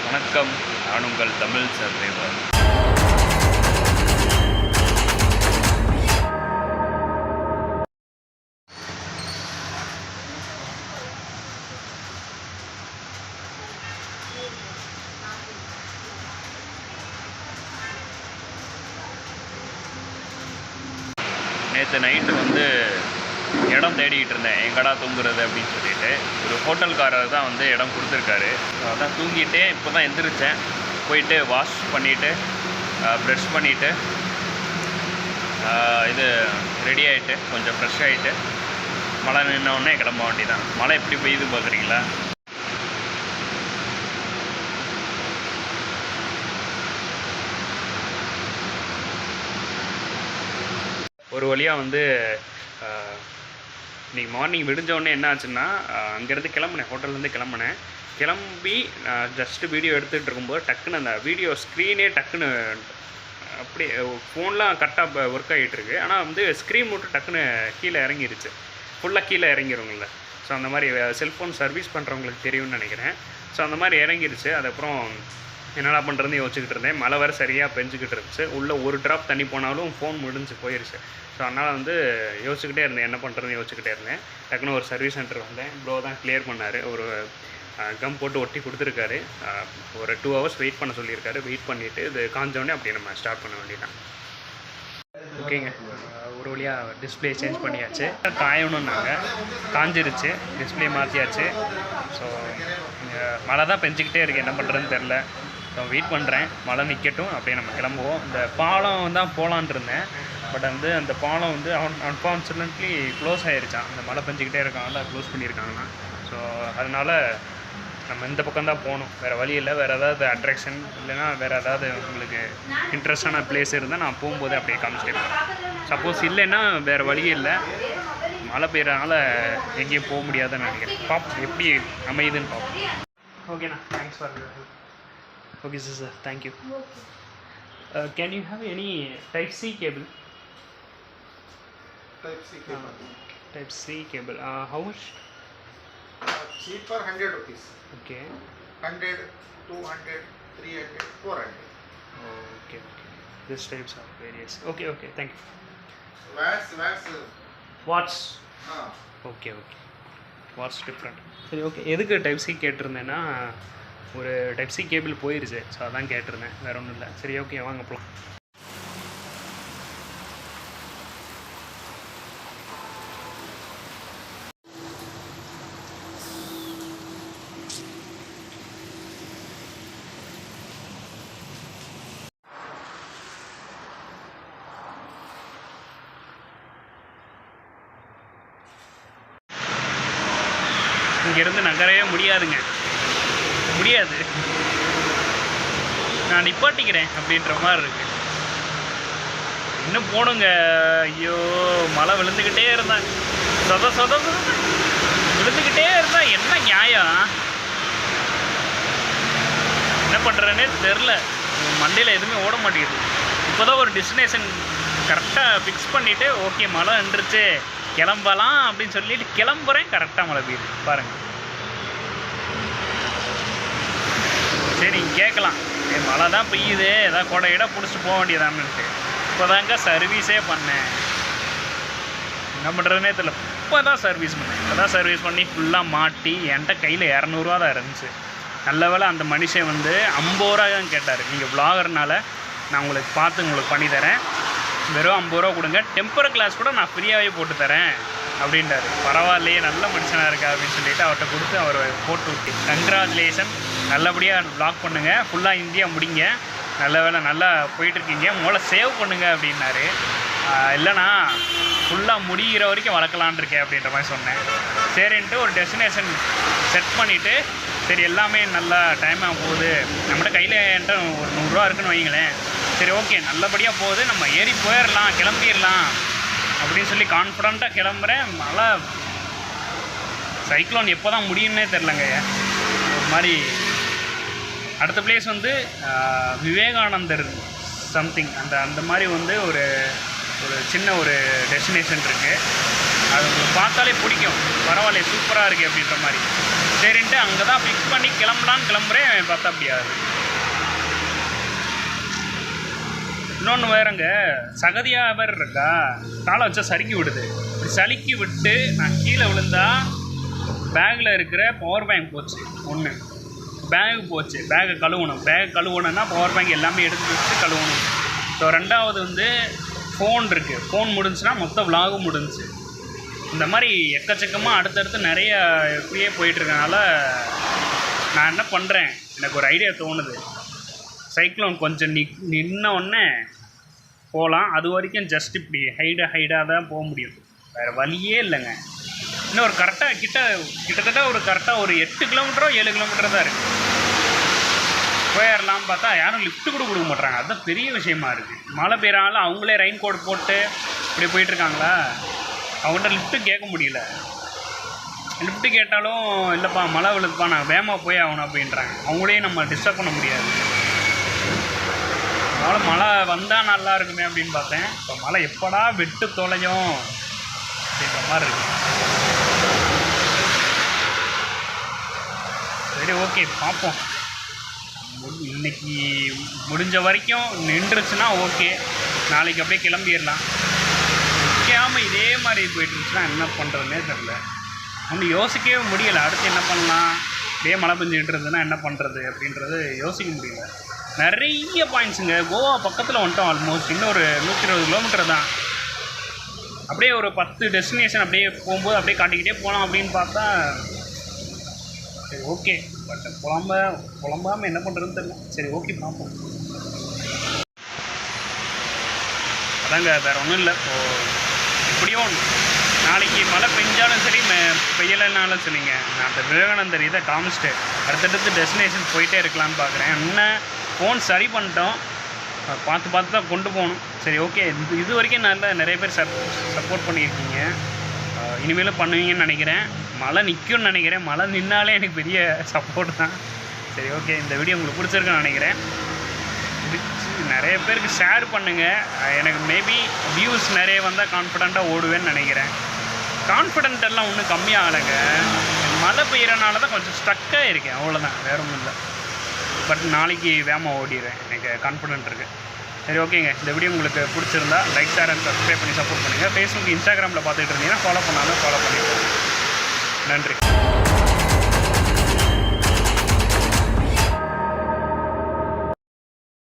வணக்கம், நான் உங்கள் தமிழ் சர்வைவர். நேற்று நைட்டு இடம் தேடிக்கிட்டு இருந்தேன், எங்கடா தூங்குறது அப்படின்னு சொல்லிட்டு. ஒரு ஹோட்டல்காரர் தான் இடம் கொடுத்துருக்காரு. அதான் தூங்கிட்டே இப்போ தான் எந்திரிச்சேன். போயிட்டு வாஷ் பண்ணிவிட்டு ப்ரஷ் பண்ணிவிட்டு இது ரெடி ஆகிட்டு கொஞ்சம் ஃப்ரெஷ் ஆகிட்டு மழை நின்னோடனே கிளம்ப வேண்டியதான். மழை எப்படி பெய்யுது பார்க்குறீங்களா? ஒரு வழியாக இன்றைக்கி மார்னிங் விடிஞ்சோடனே என்ன ஆச்சுன்னா, அங்கேருந்து கிளம்புனேன், ஹோட்டல்லேருந்து கிளம்பி ஜஸ்ட்டு வீடியோ எடுத்துகிட்டு இருக்கும்போது டக்குன்னு அந்த வீடியோ ஸ்க்ரீனே டக்குன்னு அப்படியே ஃபோன்லாம் கரெக்டாக ஒர்க் ஆகிட்டுருக்கு. ஆனால் ஸ்க்ரீன் மட்டும் டக்குன்னு கீழே இறங்கிருச்சு. ஃபுல்லாக கீழே இறங்கிருங்கள. ஸோ அந்த மாதிரி செல்ஃபோன் சர்வீஸ் பண்ணுறவங்களுக்கு தெரியும்னு நினைக்கிறேன். ஸோ அந்த மாதிரி இறங்கிருச்சு. அதுக்கப்புறம் என்னடா பண்ணுறதுன்னு யோசிச்சுக்கிட்டு இருந்தேன். மழை வேறு சரியாக பெஞ்சிக்கிட்டு இருந்துச்சு. உள்ளே ஒரு ட்ராப் தண்ணி போனாலும் ஃபோன் முடிஞ்சு போயிடுச்சு. ஸோ அதனால் யோசிச்சுக்கிட்டே இருந்தேன், என்ன பண்ணுறதுன்னு யோசிச்சுக்கிட்டே இருந்தேன். டக்குன்னு ஒரு சர்வீஸ் சென்டர் வந்தேன். ப்ரோ தான் கிளியர் பண்ணார். ஒரு கம் போட்டு ஒட்டி கொடுத்துருக்காரு. ஒரு 2 hours வெயிட் பண்ண சொல்லியிருக்காரு. வெயிட் பண்ணிவிட்டு இது காஞ்சோடனே அப்படியே நம்ம ஸ்டார்ட் பண்ண வேண்டியதான். ஓகேங்க, ஒரு வழியாக டிஸ்பிளே சேஞ்ச் பண்ணியாச்சு. காயணுன்னாங்க, காஞ்சிருச்சு, டிஸ்பிளே மாற்றியாச்சு. ஸோ மழை தான் பெஞ்சிக்கிட்டே இருக்குது, என்ன பண்ணுறதுன்னு தெரில. ஸோ வெயிட் பண்ணுறேன், மழை நிற்கட்டும், அப்படியே நம்ம கிளம்புவோம். இந்த பாலம் தான் போகலான் இருந்தேன். பட் அந்த பாலம் அன்ஃபார்ச்சுனேட்லி க்ளோஸ் ஆகிருச்சான். அந்த மழை பெஞ்சிக்கிட்டே இருக்காங்களா, க்ளோஸ் பண்ணியிருக்காங்கன்னா. ஸோ அதனால் நம்ம இந்த பக்கம் தான் போகணும், வேறு வழி இல்லை. வேறு ஏதாவது அட்ராக்ஷன் இல்லைன்னா வேறு ஏதாவது உங்களுக்கு இன்ட்ரெஸ்டான பிளேஸ் இருந்தால் நான் போகும்போது அப்படியே காமிச்சிருக்கேன். சப்போஸ் இல்லைன்னா வேறு வழியே இல்லை, மழை பெய்யறதுனால எங்கேயும் போக முடியாதுன்னு நினைக்கிறேன். பார்ப்போம் எப்படி அமையுதுன்னு பார்ப்போம். ஓகேண்ணா, thanks for okay sir, thank you. Can you have any type C cable? Type C cable. How much? Cheaper 100 rupees. Okay. 100, 200, 300, 400. Okay. These types are various. Okay. Thank you. Watts. Okay. Watts different. சரி, okay. எதுக்கு type C கேட்டிருந்தேன்னா, ஒரு type C cable போயிருச்சு. So அதான் கேட்டிருந்தேன், வேறு ஒன்றும் இல்லை. சரி, ஓகே, வாங்க போகலாம். இங்கேருந்து நகரவே முடியாது. நான் நிப்பாட்டிக்கிறேன் அப்படின்ற மாதிரி இருக்கு. இன்னும் போகணுங்க. ஐயோ, மழை விழுந்துக்கிட்டே இருந்தேன், சொத விழுந்துக்கிட்டே இருந்தா என்ன நியாயம்? என்ன பண்ணுறேன்னே தெரில. மண்டையில் எதுவுமே ஓட மாட்டேங்குது. இப்போ தான் ஒரு டெஸ்டினேஷன் கரெக்டாக ஃபிக்ஸ் பண்ணிவிட்டு ஓகே மழை நின்றுச்சு கிளம்பலாம் அப்படின்னு சொல்லிட்டு கிளம்புறேன். கரெக்டாக மழை பெய்யுது பாருங்கள். சரி, நீங்கள் கேட்கலாம், மழை தான் பெய்யுது, ஏதாவது கொடையிட பிடிச்சிட்டு போக வேண்டியதான்னுட்டு. இப்போ தாங்க சர்வீஸே பண்ணேன். என்ன பண்ணுறதுனே தெரியல. இப்போ தான் சர்வீஸ் பண்ணி ஃபுல்லாக மாட்டி என்கிட்ட கையில் 200 ரூபா தான் இருந்துச்சு. நல்ல வேளை அந்த மனுஷன் 50 ரூபா தான் கேட்டார். நீங்கள் வ்ளாகர்னால நான் உங்களுக்கு பண்ணி தரேன், வெறும் 50 ரூபா கொடுங்க, டெம்பர் கிளாஸ் கூட நான் ஃப்ரீயாகவே போட்டு தரேன் அப்படின்றாரு. பரவாயில்லையே, நல்ல மனுஷனாக இருக்கா அப்படின்னு சொல்லிட்டு அவர்கிட்ட கொடுத்து அவர் போட்டு விட்டு, கங்க்ராச்சுலேஷன், நல்லபடியாக வ்ளாக் பண்ணுங்கள், ஃபுல்லாக இந்தியா முடிங்க, நல்ல வேலை நல்லா போயிட்டுருக்கீங்க, முதல்ல சேவ் பண்ணுங்கள் அப்படின்னாரு. இல்லைண்ணா, ஃபுல்லாக முடிகிற வரைக்கும் வளர்க்கலான் இருக்கேன் அப்படின்ற மாதிரி சொன்னேன். சரின்ட்டு ஒரு டெஸ்டினேஷன் செட் பண்ணிவிட்டு, சரி எல்லாமே நல்லா டைமாக போகுது, நம்மகிட்ட கையில் என்கிட்ட ஒரு 100 ரூபா இருக்குன்னு வைங்களேன், சரி ஓகே நல்லபடியாக போகுது, நம்ம ஏறி போயிடலாம், கிளம்பிடலாம் அப்படின்னு சொல்லி கான்ஃபிடண்ட்டாக கிளம்புறேன். மழை சைக்ளோன் எப்போ தான் முடியும்னே தெரிலங்க. ஒரு மாதிரி அடுத்த பிளேஸ் விவேகானந்தர் சம்திங் அந்த மாதிரி ஒரு சின்ன ஒரு டெஸ்டினேஷன் இருக்குது. அது உங்களுக்கு பார்த்தாலே பிடிக்கும், பரவாயில்ல சூப்பராக இருக்குது அப்படின்ற மாதிரி. சரின்ட்டு அங்கே தான் ஃபிக்ஸ் பண்ணி கிளம்புறேன் பார்த்தா அப்படியாது. இன்னொன்று வேறங்க, சகதியாக வேறு இருக்கா, காலை வச்சா சறுக்கி விடுது. சறுக்கி விட்டு நான் கீழே விழுந்தா பேக்கில் இருக்கிற பவர் பேங்க் போச்சு. ஒன்று பேகு போச்சு, பேகை கழுவணும்னா பவர் பேங்க் எல்லாமே எடுத்து வச்சு கழுவணும். ஸோ ரெண்டாவது வந்து ஃபோன் இருக்குது, ஃபோன் முடிஞ்சுன்னா மொத்த விலாகும் முடிஞ்சுச்சு. இந்த மாதிரி எக்கச்சக்கமாக அடுத்தடுத்து நிறைய இப்படியே போயிட்டுருக்கனால நான் என்ன பண்ணுறேன், எனக்கு ஒரு ஐடியா தோணுது. சைக்ளோன் கொஞ்சம் நின்ன உடனே போகலாம். அது வரைக்கும் ஜஸ்ட் இப்படி ஹைடாக தான் போக முடியும், வேறு வழியே இல்லைங்க. இன்னும் ஒரு கிட்டத்தட்ட ஒரு கரெக்டாக ஒரு 8 கிலோமீட்டரோ 7 கிலோமீட்டர் தான் இருக்குது. போயிடலாம் பார்த்தா யாரும் லிஃப்ட்டு கூட கொடுக்க மாட்றாங்க. அதுதான் பெரிய விஷயமா இருக்குது. மழை பெய்யறனால அவங்களே ரெயின் கோட் போட்டு இப்படி போயிட்டுருக்காங்களா, அவங்கள்ட்ட லிஃப்ட்டு கேட்க முடியல. லிஃப்ட்டு கேட்டாலும் இல்லைப்பா மழை விழுதுப்பா, நான் வேகமாக போய் ஆகணும் அப்படின்றாங்க. அவங்களையும் நம்ம டிஸ்டர்ப் பண்ண முடியாது. அதனால் மழை வந்தால் நல்லா இருக்குமே அப்படின்னு பார்த்தேன். இப்போ மழை எப்படா விட்டு தொலையும் அப்படின்ற மாதிரி இருக்குது. சரி, ஓகே, பார்ப்போம். இன்றைக்கி முடிஞ்ச வரைக்கும் நின்றுச்சுன்னா ஓகே, நாளைக்கு அப்படியே கிளம்பிடலாம். நிற்காமல் இதே மாதிரி போயிட்டுருச்சுன்னா என்ன பண்ணுறதுனே தெரில. ஒன்றும் யோசிக்கவே முடியலை. அடுத்து என்ன பண்ணலாம், இதே மழை பெஞ்சிக்கிட்டு இருந்ததுன்னா என்ன பண்ணுறது அப்படின்றது யோசிக்க முடியல. நிறைய பாயிண்ட்ஸுங்க. கோவா பக்கத்தில் வந்துட்டோம். ஆல்மோஸ்ட் இன்னும் ஒரு 120 கிலோமீட்டர் தான். அப்படியே ஒரு 10 டெஸ்டினேஷன் அப்படியே போகும்போது அப்படியே காட்டிக்கிட்டே போகலாம் அப்படின்னு பார்த்தா சரி ஓகே, பட் புலம்பாமல் என்ன பண்ணுறதுன்னு தெரியல. சரி ஓகே, பார்ப்போம். அதாங்க, வேறு ஒன்றும் இல்லை. இப்படியும் நாளைக்கு மழை பெஞ்சாலும் சரி பெய்யலைனாலும் சரிங்க, நான் அந்த விவேகானந்தர் இதை காமிச்சிட்டு அடுத்தடுத்து டெஸ்டினேஷன் போயிட்டே இருக்கலான்னு பார்க்குறேன். இன்னும் ஃபோன் சரி பண்ணிட்டோம், பார்த்து தான் கொண்டு போகணும். சரி ஓகே, இது வரைக்கும் நிறைய பேர் சப்போர்ட் பண்ணியிருக்கீங்க, இனிமேலும் பண்ணுவீங்கன்னு நினைக்கிறேன். மழை நிற்கும்னு நினைக்கிறேன். மழை நின்னாலே எனக்கு பெரிய சப்போர்ட் தான். சரி ஓகே, இந்த வீடியோ உங்களுக்கு பிடிச்சிருக்குன்னு நினைக்கிறேன். நிறைய பேருக்கு ஷேர் பண்ணுங்கள். எனக்கு மேபி வியூஸ் நிறைய வந்தால் கான்ஃபிடெண்ட்டாக ஓடுவேன்னு நினைக்கிறேன். கான்ஃபிடென்ட் எல்லாம் ஒன்றும் கம்மியாகலைங்க. மழை பெய்யறனால தான் கொஞ்சம் ஸ்டக்காக இருக்கேன், அவ்வளோதான், வேறு ஒன்றும் இல்லை. பட் நாளைக்கு வேகமாக ஓடிடுறேன், எனக்கு கான்ஃபிடென்ட் இருக்குது. சரி ஓகேங்க, இந்த வீடியோ உங்களுக்கு பிடிச்சிருந்தா லைக், ஷேர் அண்ட் சப்ஸ்கிரைப் பண்ணி சப்போர்ட் பண்ணுங்கள். ஃபேஸ்புக், இன்ஸ்டாகிராமில் பார்த்துட்டு இருந்தீங்கன்னா ஃபாலோ பண்ணாலும் ஃபாலோ பண்ணிக்கோங்க.